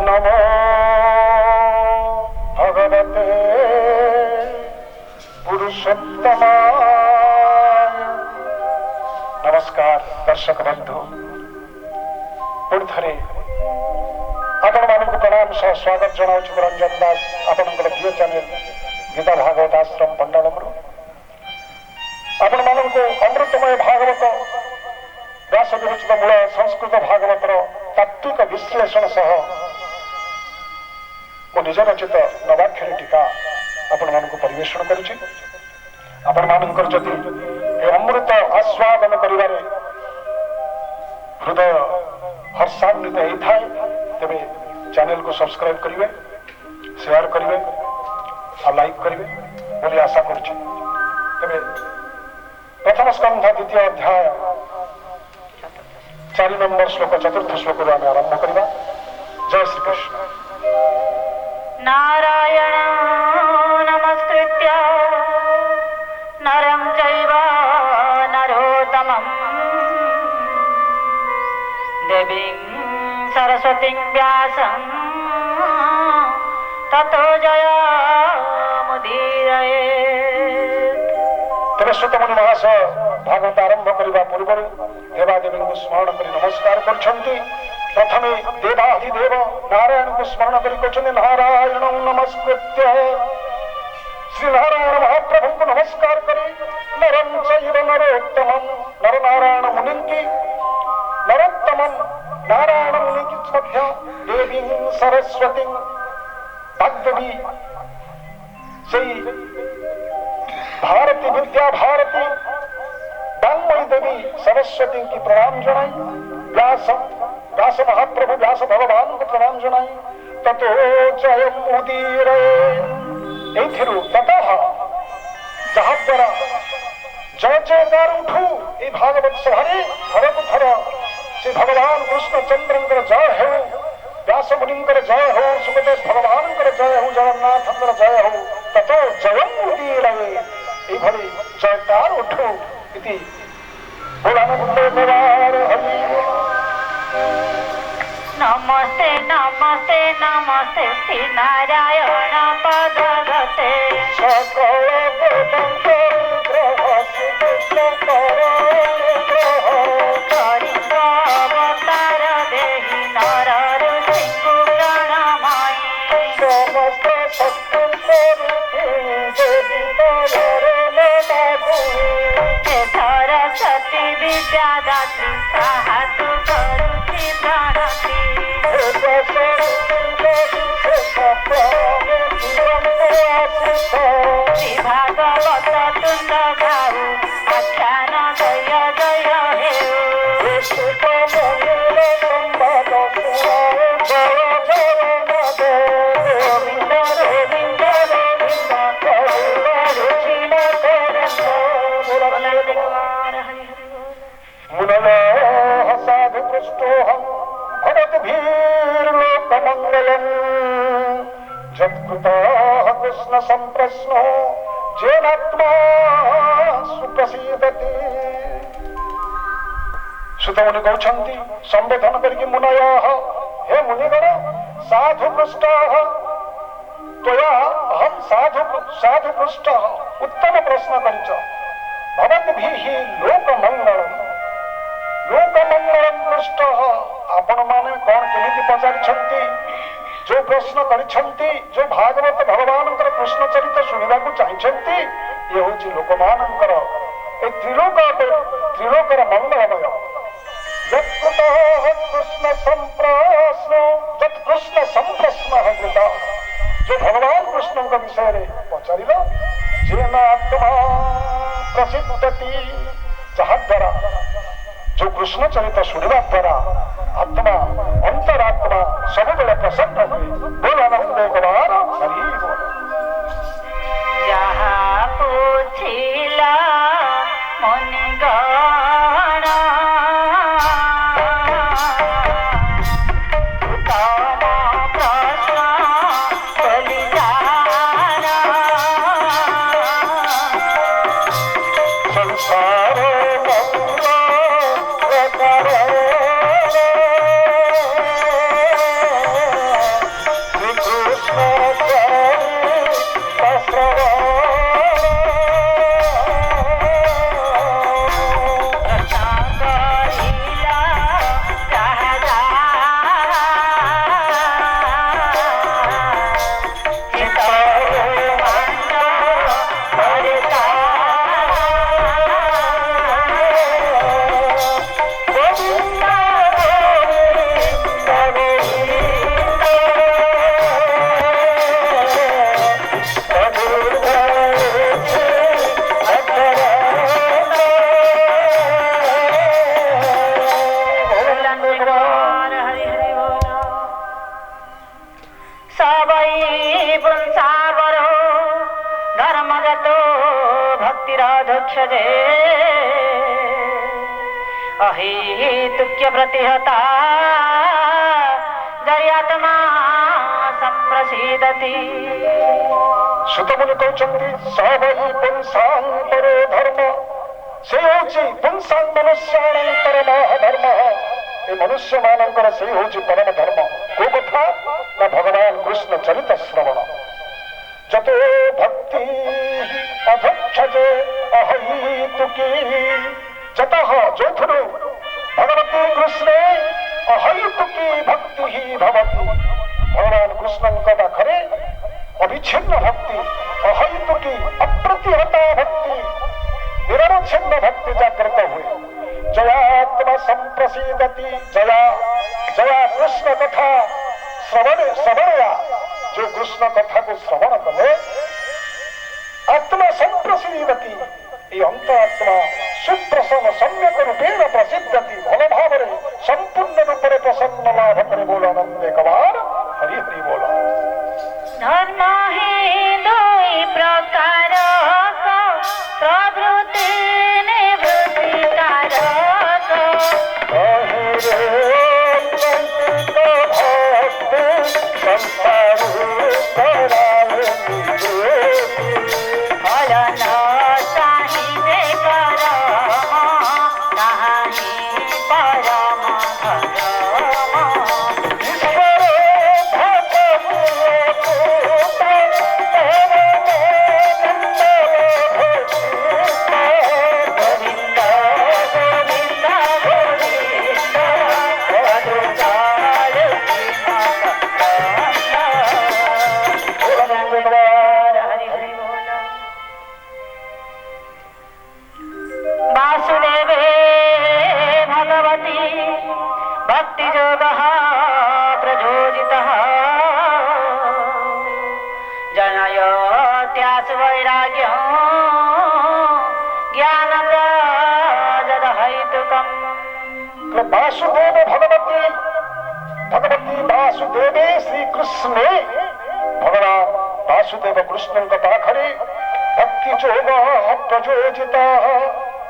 नमो भगवते पुरुषोत्तमाय। नमस्कार दर्शक बंधु, पुणी थे आपण मानक प्रणाम सह स्वागत जनाऊँ रंजन दास आपण प्रिय चैनल गीता भागवत आश्रम पंडल आपण मान अमृतमय भागवत व्यास विरचित मूल संस्कृत भागवतर तात्विक विश्लेषण सह मो निज रचित नवाक्षरी टीका आपण मान परिवेषण करुछि। आपण मानकर जदि अमृत आस्वादन करिबारे हृदय हर्षान्वित होता है तेरे चैनल को सब्सक्राइब करेंगे, शेयर करेंगे और लाइक करेंगे बोली आशा करुछि। तेरे प्रथम स्कंध द्वितीय अध्याय 4 नंबर श्लोक 4th श्लोक आम आरंभ करवा। जय श्री कृष्ण। नारायण नमस्कृत्य नरं चैव नरोत्तमं देवीं सरस्वतीं व्यासं ततो जयमुदीरयेत्। तेरे श्रोतमुनि महाशय भागवत आरंभ करने पूर्व देवादेवी को स्मरण कर नमस्कार करछन्ति। प्रथमे देवाधिदेव नारायण को स्मरण कर नारायण नमस्कृत्य श्री नारायण महाप्रभु को नमस्कार करी नरं चैव नरोत्तमं नर नारायण मुनि की नरोत्तमं नारायण मुनि की मध्य देवी सरस्वती भगवती से भारती विद्या भारती डांगमणि देवी सरस्वती की प्रणाम जनाई। व्यास महाप्रभु व्यास भगवान को प्रणाम जनाई। ततो जयमुदीरये ततः जहाँ द्वारा जय जयकार उठू ये भागवत सभारे थरक थर से भगवान कृष्ण चंद्र जय हो, व्यास मुनि जय हो, सुखदेव भगवान जय हो, जगन्नाथ जय हो। ततो जयमुदीरये भली जयकार उठू इति भोलानंद कुमार हरि। नमस्ते नमस्ते नमस्ते श्री नारायण पदगते सकल अवतार देहि नर ऋषिंकु प्रणमामि। समस्त शक्ति सरस्वती विद्यादात्री साहातु करुछि प्रणति। श्री भागवत तुंड गाऊ आख्यान जय जय हेऊ। गोविंद गोविंद मुनयोः साधुपृष्ठोऽहं भवद्भिर्लोकमङ्गलम् जत्कृतः कृष्ण सम्प्रश्नो जेनात्मा सुप्रसीदति। श्रुतमुनि कहते संबोधन करके मुनयः हे मुनिगण साधुपृष्ठः त्वया अहं साधुपृष्ठः उत्तम प्रश्न करिच भवद्भिः लोकमङ्गलम् पृष्ठ आपण माने कौन केमिति पचारिछंती जो प्रश्न करिछंती जो भागवत भगवान कृष्ण चरित्र सुनिबा को चाहिछंती ये होची लोकमानंकर ए त्रिलोकर मंगलमय। कृष्ण संप्रश्न कृत जो भगवान कृष्ण विषय रे पचारिल जेन आत्मा प्रसिद्धति जहाँ द्वारा जो कृष्ण चरित्र सुनिबा द्वारा आत्मा अंतरात्मा सब बेले प्रसन्न हुए। बोल आनंद कुमार हरि बोल। जहाँ पूछिला मुनिगण तम प्रश्न बोली जाना। संसार गिराधक्षजे अहेतुक्य प्रतिहता जयात्मा संप्रसीदति। ସୁତମୁନି କହୁଛନ୍ତି ସବୈ ପୁଂସାନ୍ତରୋ ଧର୍ମ, ସେ ହଉଛି ପୁଂସାଂ ମନୁଷ୍ୟାଣଙ୍କର ମହାଧର୍ମ। ଏ ମନୁଷ୍ୟମାନଙ୍କର ସେ ହଉଛି ପରମ ଧର୍ମ। କୋଉ କଥା ନା ଭଗବାନ କୃଷ୍ଣ ଚରିତ ଶ୍ରବଣ। ଯତୋ ଭକ୍ତି ଅଧକ୍ଷଜେ ଅହୈତୁକୀ, ଯତଃ ଯୋଉଥିରୁ ଭଗବତୀ କୃଷ୍ଣେ ଅହୈତୁକୀ ଭକ୍ତି ହି ଭବତି। ଭଗବାନ କୃଷ୍ଣଙ୍କ ପାଖରେ ଅବିଚ୍ଛିନ୍ନ ଭକ୍ତି, ଅହୈତୁକୀ ଅପ୍ରତିହତା ଭକ୍ତି, ନିରବଚ୍ଛିନ୍ନ ଭକ୍ତି ଜାଗ୍ରତ ହୁଏ। ଜୟାତ୍ମା ସଂପ୍ରସିଦତି, ଜୟା ଜୟା କୃଷ୍ଣ କଥା ଶ୍ରବଣୟା, ଯୋଉ କୃଷ୍ଣ କଥାକୁ ଶ୍ରବଣ କଲେ ଆତ୍ମା ସଂପ୍ରସିଦତି, এই অন্ত আত্মা সুপ্রসন্ন সম্যক রূপেণ প্রসিদ্ধতি, ভাল ভাবে সম্পূর্ণ রূপে প্রসন্ন লাভ করে। বল আনন্দে কবার হরি হরি বল। ধর্ম হে দুই প্রকার, প্রভৃতি নিবৃত্তি কারক। वासुदेव भगवती भगवती वासुदेवे श्रीकृष्णे, भगवान वासुदेव कृष्णଙ୍କ ପାଖରେ ଭକ୍ତି ଯୋଗ ପ୍ରଯୋଜିତ।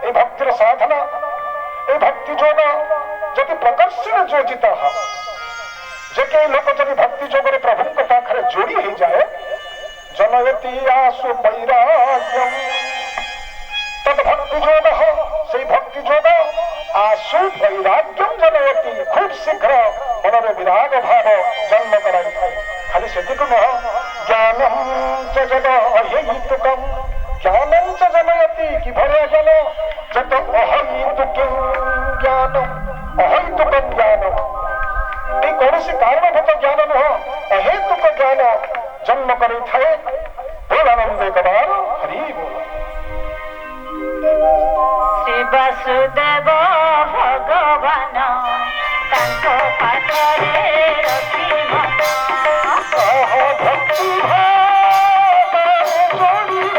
এই ଭକ୍ତିର ସାଧନା, এই ଭକ୍ତି ଯୋଗ ଯଦି ପ୍ରକର୍ଷଣ ଯୋଜିତ, ଯେ କେହି ଲୋକ ଯଦି ଭକ୍ତି ଯୋଗରେ ପ୍ରଭୁଙ୍କ ପାଖରେ ଯୋଡ଼ି ହେଇଯାଏ, ଜନୟତି ଆସୁ ବୈରାଗ୍ୟମ୍, ତଦ୍ ଭକ୍ତି ଯୋଗ, সেই ভক্তি যোগ আশু বৈরাগ্যম জনয়তি, খুব শীঘ্র মনের বিরাগ ভাব জন্ম করাইଥାଏ। খালি সেটিকু নহ, জ্ঞানম চ যদ অহৈতুকম, জ্ঞানম চ জনয়তি, কিভাবে জ্ঞান, যত অহৈতুকম জ্ঞানম, অহৈতুকম জ্ঞানম, এই কৌশি কারণভূত জ্ঞান নহ, অহেতুক জ্ঞান জন্ম করাইଥାଏ। বল আনন্দে কবার হরি বল। শ্রী বাসুদেব ভগবান তাଙ୍କ ପାଖରେ ରଖି ମନ, ভক্তি ভাবে চলিব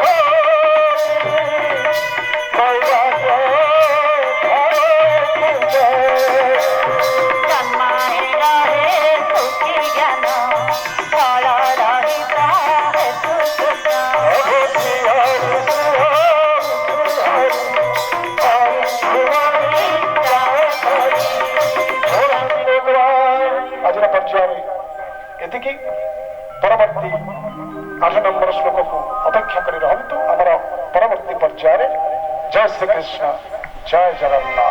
বৈরাগ্য জন্মাই রহে সুখী জ্ঞান, ফল রহিত হেতু কৃষ্ণ। ଆଜିର ପର୍ଯ୍ୟାୟରେ ଏତିକି। ପରବର୍ତ୍ତୀ 8 ନମ୍ବର ଶ୍ଲୋକକୁ ଅପେକ୍ଷା କରି ରହନ୍ତୁ। ଆମର ପରବର୍ତ୍ତୀ ପର୍ଯ୍ୟାୟରେ ଜୟ ଶ୍ରୀକୃଷ୍ଣ, ଜୟ ଜଗନ୍ନାଥ।